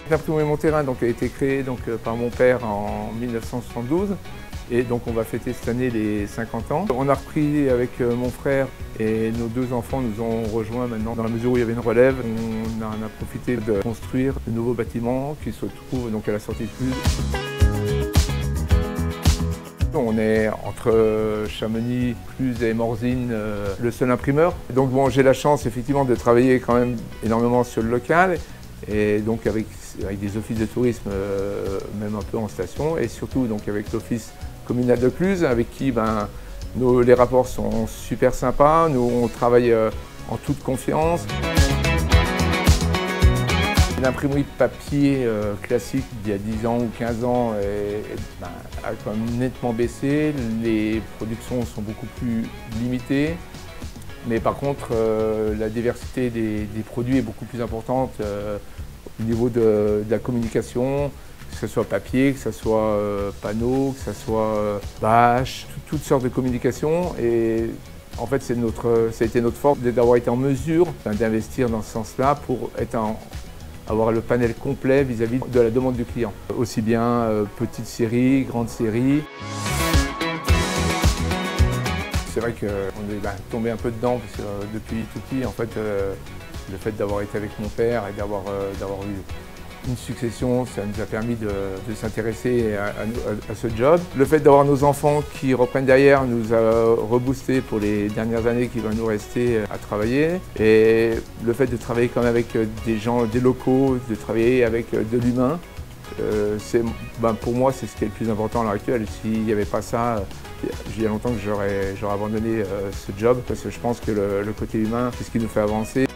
L'imprimerie Monterrain donc, a été créée par mon père en 1972 et donc on va fêter cette année les 50 ans. On a repris avec mon frère et nos deux enfants nous ont rejoints maintenant dans la mesure où il y avait une relève. On a profité de construire de nouveaux bâtiments qui se trouvent donc à la sortie de Cluses. On est entre Chamonix, Cluses et Morzine, le seul imprimeur. Donc bon, j'ai la chance effectivement de travailler quand même énormément sur le local et donc avec des offices de tourisme, même un peu en station, et surtout donc avec l'office communal de Cluses, avec qui les rapports sont super sympas, nous on travaille en toute confiance. L'imprimerie papier classique d'il y a 10 ans ou 15 ans a quand même nettement baissé, les productions sont beaucoup plus limitées, mais par contre la diversité des produits est beaucoup plus importante au niveau de la communication, que ce soit papier, que ce soit panneau, que ce soit bâche, toutes sortes de communications. Et en fait, ça a été notre force d'avoir été en mesure d'investir dans ce sens-là pour avoir le panel complet vis-à-vis de la demande du client. Aussi bien petite série, grande série. C'est vrai qu'on est tombé un peu dedans parce que depuis tout petit, en fait, le fait d'avoir été avec mon père et d'avoir eu une succession, ça nous a permis de s'intéresser à ce job. Le fait d'avoir nos enfants qui reprennent derrière nous a reboosté pour les dernières années qui vont nous rester à travailler. Et le fait de travailler quand même avec des gens, des locaux, de travailler avec de l'humain, pour moi c'est ce qui est le plus important à l'heure actuelle. S'il n'y avait pas ça, il y a longtemps que j'aurais abandonné ce job parce que je pense que le côté humain, c'est ce qui nous fait avancer.